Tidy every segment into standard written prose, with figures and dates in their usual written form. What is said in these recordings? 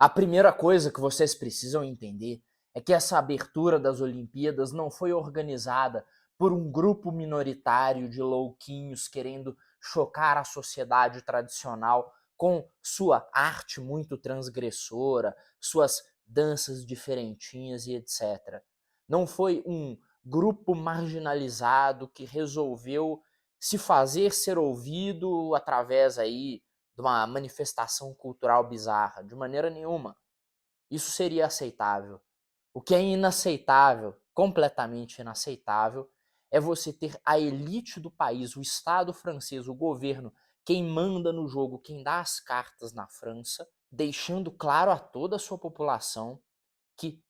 A primeira coisa que vocês precisam entender é que essa abertura das Olimpíadas não foi organizada por um grupo minoritário de louquinhos querendo chocar a sociedade tradicional com sua arte muito transgressora, suas danças diferentinhas e etc. Não foi um grupo marginalizado que resolveu se fazer ser ouvido através aí de uma manifestação cultural bizarra, de maneira nenhuma. Isso seria aceitável. O que é inaceitável, completamente inaceitável, é você ter a elite do país, o Estado francês, o governo, quem manda no jogo, quem dá as cartas na França, deixando claro a toda a sua população que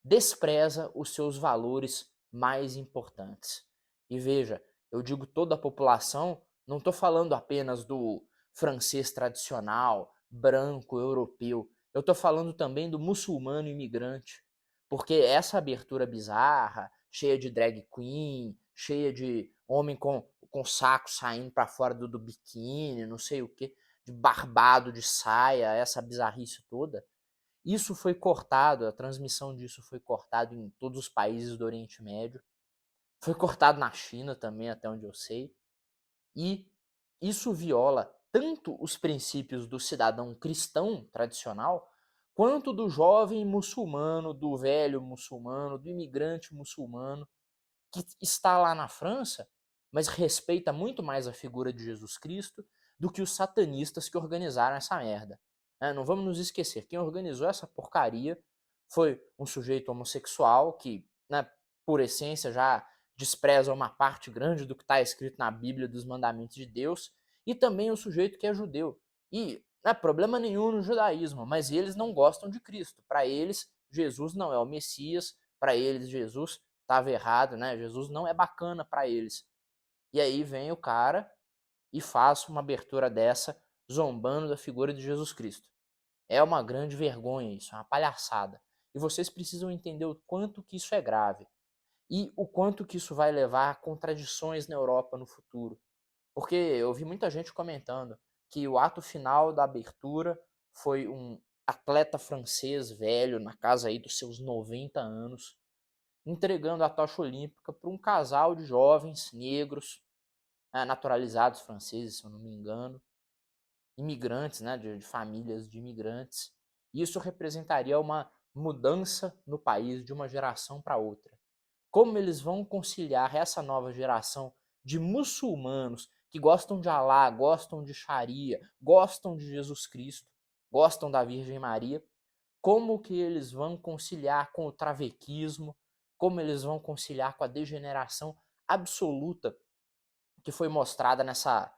despreza os seus valores mais importantes. E veja, eu digo toda a população, não estou falando apenas do francês tradicional, branco, europeu. Eu estou falando também do muçulmano imigrante. Porque essa abertura bizarra, cheia de drag queen, cheia de homem com saco saindo para fora do biquíni, não sei o que, de barbado de saia, essa bizarrice toda, isso foi cortado, a transmissão disso foi cortado em todos os países do Oriente Médio, foi cortado na China também, até onde eu sei, e isso viola tanto os princípios do cidadão cristão tradicional, quanto do jovem muçulmano, do velho muçulmano, do imigrante muçulmano, que está lá na França, mas respeita muito mais a figura de Jesus Cristo do que os satanistas que organizaram essa merda. Não vamos nos esquecer, quem organizou essa porcaria foi um sujeito homossexual que, né, por essência, já despreza uma parte grande do que está escrito na Bíblia dos mandamentos de Deus, e também o sujeito que é judeu. E não é problema nenhum no judaísmo, mas eles não gostam de Cristo. Para eles, Jesus não é o Messias, para eles, Jesus estava errado, né? Jesus não é bacana para eles. E aí vem o cara e faz uma abertura dessa, zombando da figura de Jesus Cristo. É uma grande vergonha isso, é uma palhaçada. E vocês precisam entender o quanto que isso é grave e o quanto que isso vai levar a contradições na Europa no futuro. Porque eu vi muita gente comentando que o ato final da abertura foi um atleta francês velho, na casa aí dos seus 90 anos, entregando a tocha olímpica para um casal de jovens negros, naturalizados franceses, se eu não me engano, imigrantes, né, de famílias de imigrantes. Isso representaria uma mudança no país de uma geração para outra. Como eles vão conciliar essa nova geração de muçulmanos que gostam de Alá, gostam de Sharia, gostam de Jesus Cristo, gostam da Virgem Maria, como que eles vão conciliar com o travequismo, como eles vão conciliar com a degeneração absoluta que foi mostrada nessa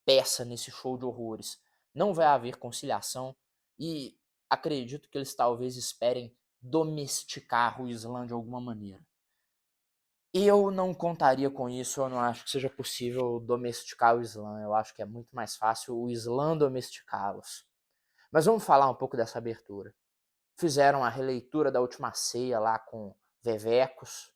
peça, nesse show de horrores. Não vai haver conciliação e acredito que eles talvez esperem domesticar o Islã de alguma maneira. Eu não contaria com isso, eu não acho que seja possível domesticar o Islã, eu acho que é muito mais fácil o Islã domesticá-los. Mas vamos falar um pouco dessa abertura. Fizeram a releitura da Última Ceia lá com vevecos.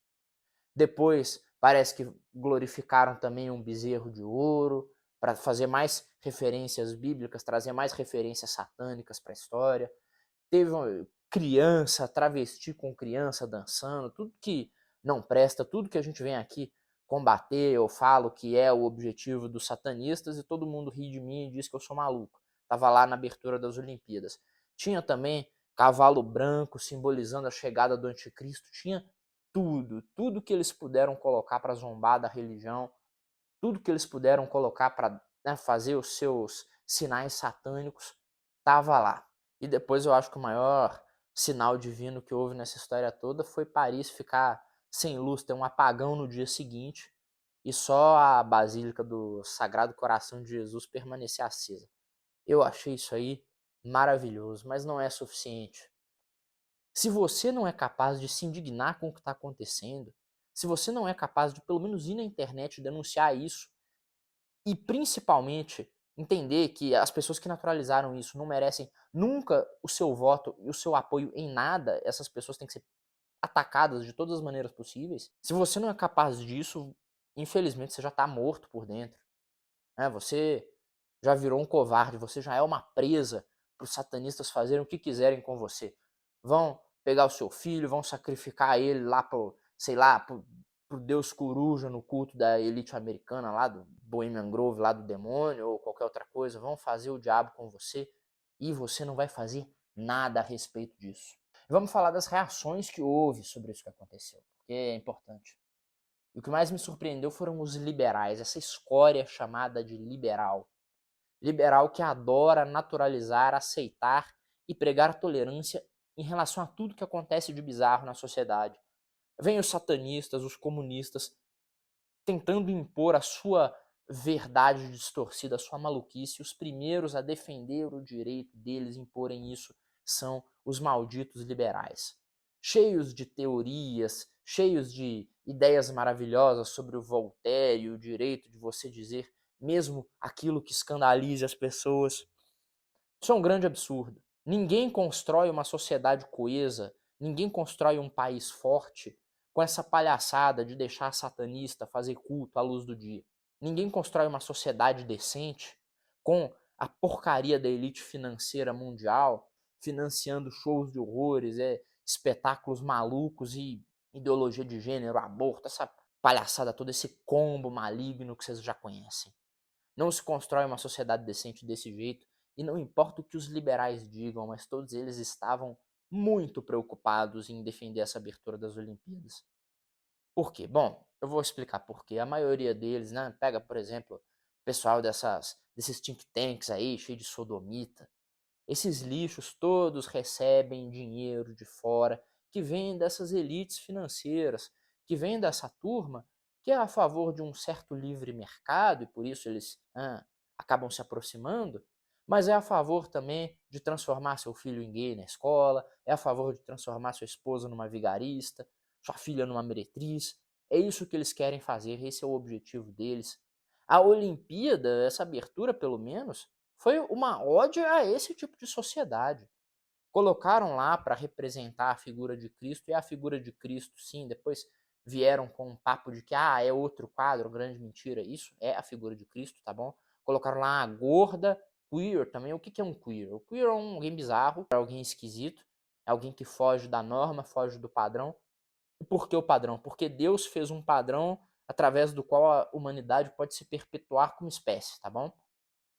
Depois parece que glorificaram também um bezerro de ouro para fazer mais referências bíblicas, trazer mais referências satânicas para a história. Teve uma criança, travesti com criança dançando, tudo que não presta, tudo que a gente vem aqui combater, eu falo que é o objetivo dos satanistas e todo mundo ri de mim e diz que eu sou maluco. Tava lá na abertura das Olimpíadas. Tinha também cavalo branco simbolizando a chegada do anticristo, tinha tudo que eles puderam colocar para zombar da religião, tudo que eles puderam colocar para, né, fazer os seus sinais satânicos, tava lá. E depois eu acho que o maior sinal divino que houve nessa história toda foi Paris ficar sem luz, ter um apagão no dia seguinte e só a Basílica do Sagrado Coração de Jesus permanecer acesa. Eu achei isso aí maravilhoso, mas não é suficiente. Se você não é capaz de se indignar com o que está acontecendo, se você não é capaz de pelo menos ir na internet e denunciar isso, e principalmente entender que as pessoas que naturalizaram isso não merecem nunca o seu voto e o seu apoio em nada, essas pessoas têm que ser atacadas de todas as maneiras possíveis. Se você não é capaz disso, infelizmente você já está morto por dentro. Você já virou um covarde, você já é uma presa para os satanistas fazerem o que quiserem com você. Vão pegar o seu filho, vão sacrificar ele lá pro, sei lá, pro Deus Coruja no culto da elite americana lá do Bohemian Grove, lá do demônio ou qualquer outra coisa, vão fazer o diabo com você e você não vai fazer nada a respeito disso. Vamos falar das reações que houve sobre isso que aconteceu, porque é importante. E o que mais me surpreendeu foram os liberais, essa escória chamada de liberal. Liberal que adora naturalizar, aceitar e pregar tolerância em relação a tudo que acontece de bizarro na sociedade. Vem os satanistas, os comunistas, tentando impor a sua verdade distorcida, a sua maluquice. Os primeiros a defender o direito deles imporem isso são os malditos liberais. Cheios de teorias, cheios de ideias maravilhosas sobre o Voltaire e o direito de você dizer mesmo aquilo que escandalize as pessoas. Isso é um grande absurdo. Ninguém constrói uma sociedade coesa, ninguém constrói um país forte com essa palhaçada de deixar satanista fazer culto à luz do dia. Ninguém constrói uma sociedade decente com a porcaria da elite financeira mundial financiando shows de horrores, espetáculos malucos e ideologia de gênero, aborto, essa palhaçada toda, esse combo maligno que vocês já conhecem. Não se constrói uma sociedade decente desse jeito, e não importa o que os liberais digam, mas todos eles estavam muito preocupados em defender essa abertura das Olimpíadas. Por quê? Bom, eu vou explicar por quê. A maioria deles, né, pega, por exemplo, o pessoal desses think tanks aí, cheio de sodomita. Esses lixos todos recebem dinheiro de fora, que vem dessas elites financeiras, que vem dessa turma que é a favor de um certo livre mercado, e por isso eles acabam se aproximando, mas é a favor também de transformar seu filho em gay na escola, é a favor de transformar sua esposa numa vigarista, sua filha numa meretriz. É isso que eles querem fazer, esse é o objetivo deles. A Olimpíada, essa abertura pelo menos, foi uma ode a esse tipo de sociedade. Colocaram lá para representar a figura de Cristo, e a figura de Cristo, sim, depois vieram com um papo de que é outro quadro, grande mentira. Isso é a figura de Cristo, tá bom? Colocaram lá a gorda, queer também. O que é um queer? O queer é alguém bizarro, é alguém esquisito, é alguém que foge da norma, foge do padrão. E por que o padrão? Porque Deus fez um padrão através do qual a humanidade pode se perpetuar como espécie, tá bom?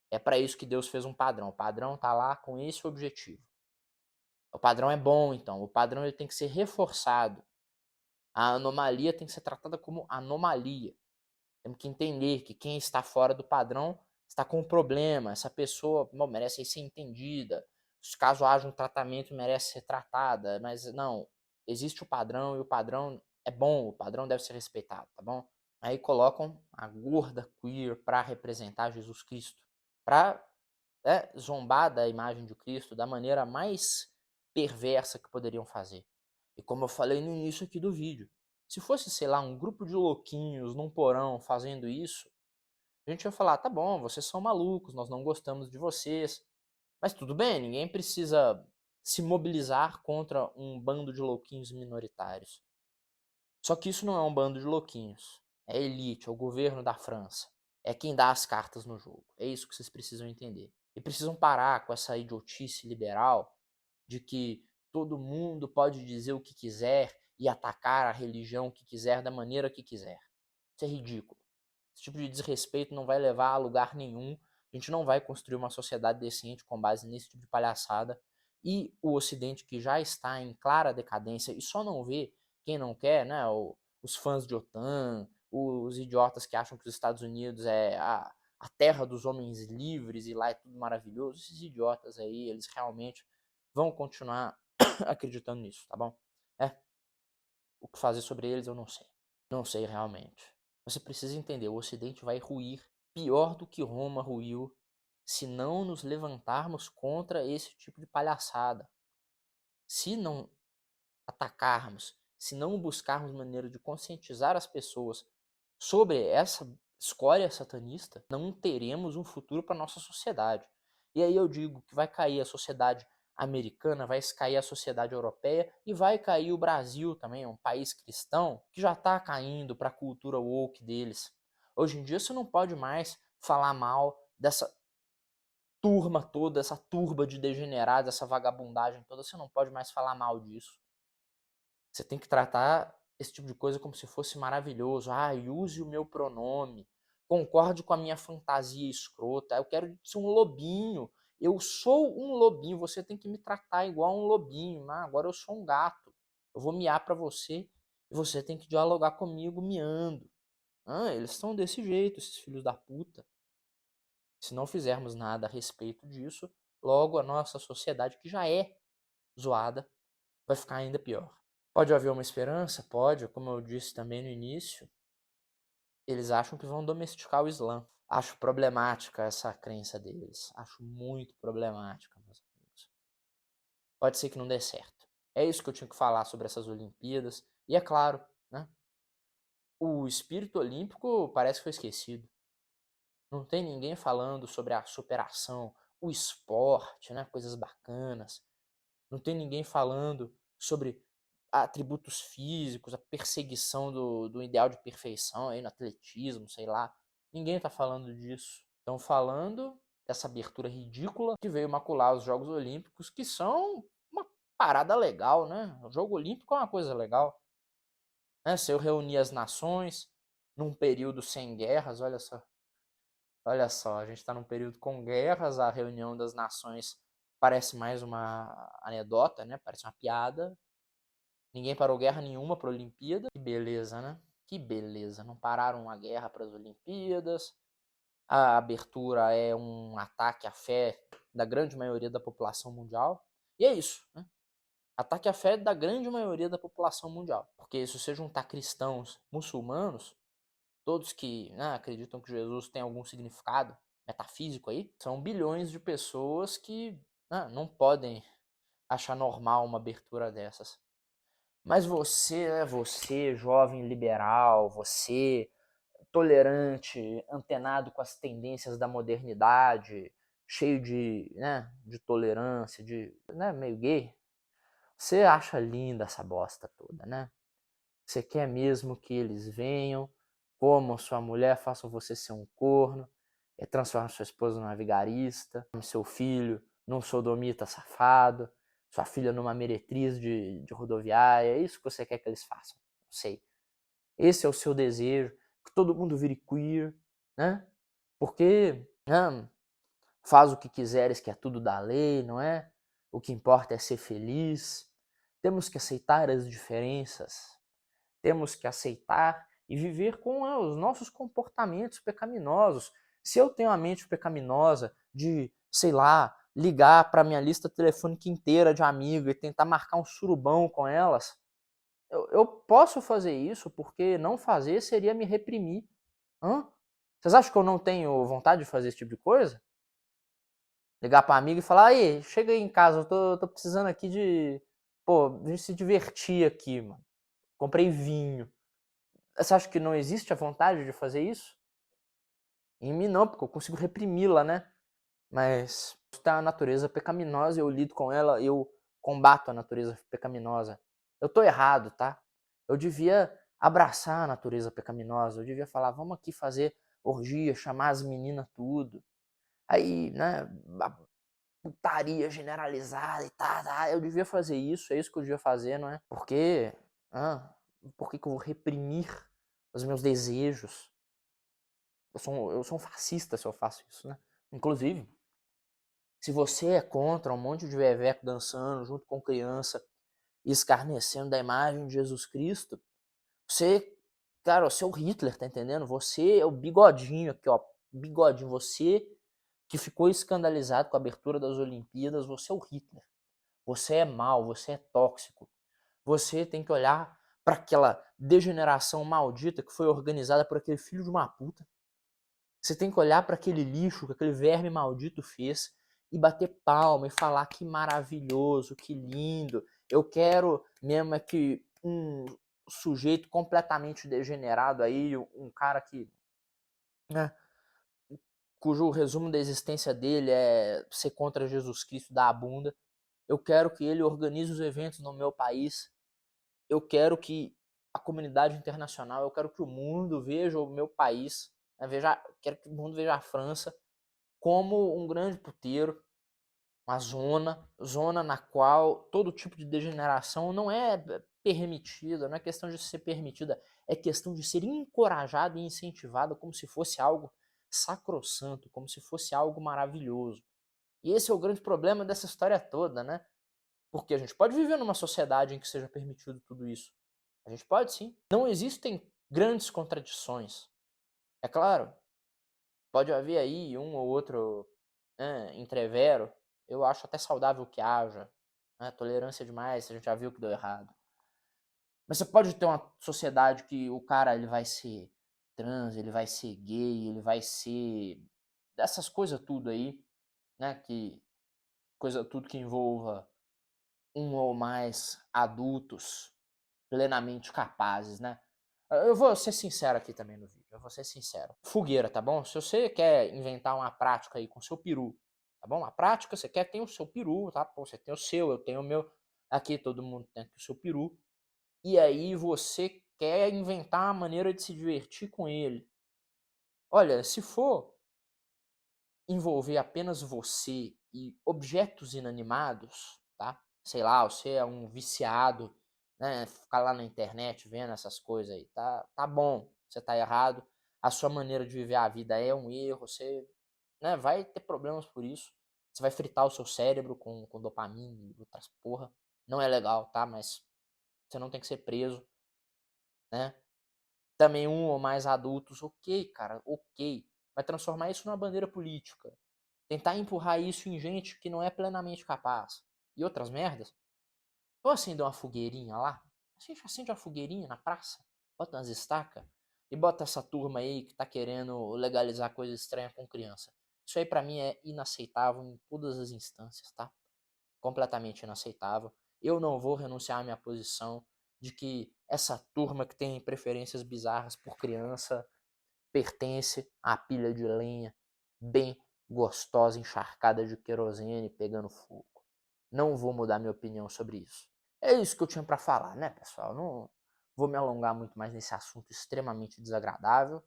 É para isso que Deus fez um padrão. O padrão tá lá com esse objetivo. O padrão é bom, então. O padrão ele tem que ser reforçado. A anomalia tem que ser tratada como anomalia. Temos que entender que quem está fora do padrão está com um problema. Essa pessoa merece ser entendida. Caso haja um tratamento, merece ser tratada. Mas não, existe o padrão e o padrão é bom. O padrão deve ser respeitado, tá bom? Aí colocam a gorda queer para representar Jesus Cristo. Para zombar da imagem de Cristo da maneira mais perversa que poderiam fazer. E como eu falei no início aqui do vídeo, se fosse, sei lá, um grupo de louquinhos num porão fazendo isso, a gente ia falar, tá bom, vocês são malucos, nós não gostamos de vocês. Mas tudo bem, ninguém precisa se mobilizar contra um bando de louquinhos minoritários. Só que isso não é um bando de louquinhos. É a elite, é o governo da França. É quem dá as cartas no jogo. É isso que vocês precisam entender. E precisam parar com essa idiotice liberal de que todo mundo pode dizer o que quiser e atacar a religião que quiser da maneira que quiser. Isso é ridículo. Esse tipo de desrespeito não vai levar a lugar nenhum. A gente não vai construir uma sociedade decente com base nesse tipo de palhaçada. E o Ocidente, que já está em clara decadência e só não vê quem não quer, né? Os fãs de OTAN, os idiotas que acham que os Estados Unidos é a terra dos homens livres e lá é tudo maravilhoso. Esses idiotas aí, eles realmente vão continuar acreditando nisso, tá bom? O que fazer sobre eles eu não sei. Não sei realmente. Você precisa entender, o Ocidente vai ruir pior do que Roma ruiu se não nos levantarmos contra esse tipo de palhaçada. Se não atacarmos, se não buscarmos maneira de conscientizar as pessoas sobre essa escória satanista, não teremos um futuro para nossa sociedade. E aí eu digo que vai cair a sociedade americana, vai cair a sociedade europeia e vai cair o Brasil também, um país cristão que já está caindo para a cultura woke deles. Hoje em dia você não pode mais falar mal dessa turma toda, essa turba de degenerados, essa vagabundagem toda, você não pode mais falar mal disso. Você tem que tratar esse tipo de coisa como se fosse maravilhoso. Use o meu pronome. Concorde com a minha fantasia escrota. Eu quero ser um lobinho. Eu sou um lobinho. Você tem que me tratar igual um lobinho. Agora eu sou um gato. Eu vou miar pra você e você tem que dialogar comigo miando. Eles estão desse jeito, esses filhos da puta. Se não fizermos nada a respeito disso, logo a nossa sociedade, que já é zoada, vai ficar ainda pior. Pode haver uma esperança? Pode, como eu disse também no início, eles acham que vão domesticar o Islã. Acho problemática essa crença deles. Acho muito problemática, meus amigos. Pode ser que não dê certo. É isso que eu tinha que falar sobre essas Olimpíadas. E é claro, né? O espírito olímpico parece que foi esquecido. Não tem ninguém falando sobre a superação, o esporte, né? Coisas bacanas. Não tem ninguém falando sobre atributos físicos, a perseguição do ideal de perfeição aí no atletismo, sei lá. Ninguém tá falando disso. Estão falando dessa abertura ridícula que veio macular os Jogos Olímpicos, que são uma parada legal, né? O Jogo Olímpico é uma coisa legal. Né? Se eu reunir as nações num período sem guerras, olha só. Olha só, a gente está num período com guerras, a reunião das nações parece mais uma anedota, né? Parece uma piada. Ninguém parou guerra nenhuma para a Olimpíada. Que beleza, né? Que beleza. Não pararam a guerra para as Olimpíadas. A abertura é um ataque à fé da grande maioria da população mundial. E é isso, né? Ataque à fé da grande maioria da população mundial. Porque se você juntar cristãos, muçulmanos, todos que acreditam que Jesus tem algum significado metafísico aí, são bilhões de pessoas que não podem achar normal uma abertura dessas. Mas você, jovem liberal, você, tolerante, antenado com as tendências da modernidade, cheio de tolerância, meio gay, você acha linda essa bosta toda, né? Você quer mesmo que eles venham, comam sua mulher, façam você ser um corno, transformem sua esposa numa vigarista, seu filho num sodomita safado, sua filha numa meretriz de rodoviária. É isso que você quer que eles façam. Não sei. Esse é o seu desejo, que todo mundo vire queer, né? Porque faz o que quiseres, que é tudo da lei, não é? O que importa é ser feliz. Temos que aceitar as diferenças. Temos que aceitar e viver com os nossos comportamentos pecaminosos. Se eu tenho a mente pecaminosa de, sei lá, ligar para minha lista telefônica inteira de amigos e tentar marcar um surubão com elas, eu posso fazer isso porque não fazer seria me reprimir. Vocês acham que eu não tenho vontade de fazer esse tipo de coisa? Ligar para amigo e falar, aí, chega aí em casa, eu tô precisando aqui a gente se divertir aqui, mano. Comprei vinho. Você acha que não existe a vontade de fazer isso? Em mim não, porque eu consigo reprimi-la, né? Mas tá a natureza pecaminosa, eu lido com ela, eu combato a natureza pecaminosa. Eu tô errado, tá? Eu devia abraçar a natureza pecaminosa, eu devia falar, vamos aqui fazer orgia, chamar as meninas tudo. Aí, né, a putaria generalizada e tá, eu devia fazer isso, é isso que eu devia fazer, não é? Por que que eu vou reprimir os meus desejos? Eu sou um fascista se eu faço isso, né? Inclusive, se você é contra um monte de veveco dançando junto com criança e escarnecendo da imagem de Jesus Cristo, você é o Hitler, tá entendendo? Você é o bigodinho aqui, ó, bigodinho. Você que ficou escandalizado com a abertura das Olimpíadas, você é o Hitler. Você é mau, você é tóxico. Você tem que olhar para aquela degeneração maldita que foi organizada por aquele filho de uma puta. Você tem que olhar para aquele lixo que aquele verme maldito fez e bater palma e falar que maravilhoso, que lindo. Eu quero mesmo é que um sujeito completamente degenerado aí, um cara que, né, cujo resumo da existência dele é ser contra Jesus Cristo da bunda. Eu quero que ele organize os eventos no meu país. Eu quero que a comunidade internacional, eu quero que o mundo veja o meu país, né, quero que o mundo veja a França como um grande puteiro, uma zona na qual todo tipo de degeneração não é permitida, não é questão de ser permitida, é questão de ser encorajada e incentivada como se fosse algo sacrossanto, como se fosse algo maravilhoso. E esse é o grande problema dessa história toda, né? Porque a gente pode viver numa sociedade em que seja permitido tudo isso. A gente pode sim. Não existem grandes contradições. É claro, pode haver aí um ou outro entrevero. Eu acho até saudável que haja. Né? Tolerância demais, a gente já viu que deu errado. Mas você pode ter uma sociedade que o cara ele vai ser trans, ele vai ser gay, ele vai ser dessas coisas tudo aí, né? Que coisa tudo que envolva um ou mais adultos plenamente capazes, né? Eu vou ser sincero aqui também no vídeo, eu vou ser sincero. Fogueira, tá bom? Se você quer inventar uma prática aí com seu peru, tá bom? A prática, você quer ter o seu peru, tá? Pô, você tem o seu, eu tenho o meu. Aqui todo mundo tem o seu peru. E aí você quer inventar uma maneira de se divertir com ele. Olha, se for envolver apenas você e objetos inanimados, tá? Sei lá, você é um viciado, né? Ficar lá na internet vendo essas coisas aí, tá bom, você tá errado. A sua maneira de viver a vida é um erro, você, né, vai ter problemas por isso. Você vai fritar o seu cérebro com dopamina e outras porra. Não é legal, tá? Mas você não tem que ser preso, né? Também um ou mais adultos, ok, cara, ok. Vai transformar isso numa bandeira política. Tentar empurrar isso em gente que não é plenamente capaz. E outras merdas. Ou acender uma fogueirinha lá. A gente acende uma fogueirinha na praça, bota umas estacas e bota essa turma aí que tá querendo legalizar coisa estranha com criança. Isso aí pra mim é inaceitável em todas as instâncias, tá? Completamente inaceitável. Eu não vou renunciar à minha posição de que essa turma que tem preferências bizarras por criança pertence à pilha de lenha bem gostosa, encharcada de querosene pegando fogo. Não vou mudar minha opinião sobre isso. É isso que eu tinha para falar, né, pessoal? Não vou me alongar muito mais nesse assunto extremamente desagradável.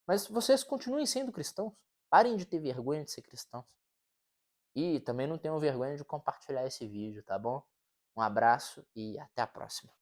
Mas vocês continuem sendo cristãos. Parem de ter vergonha de ser cristãos. E também não tenham vergonha de compartilhar esse vídeo, tá bom? Um abraço e até a próxima.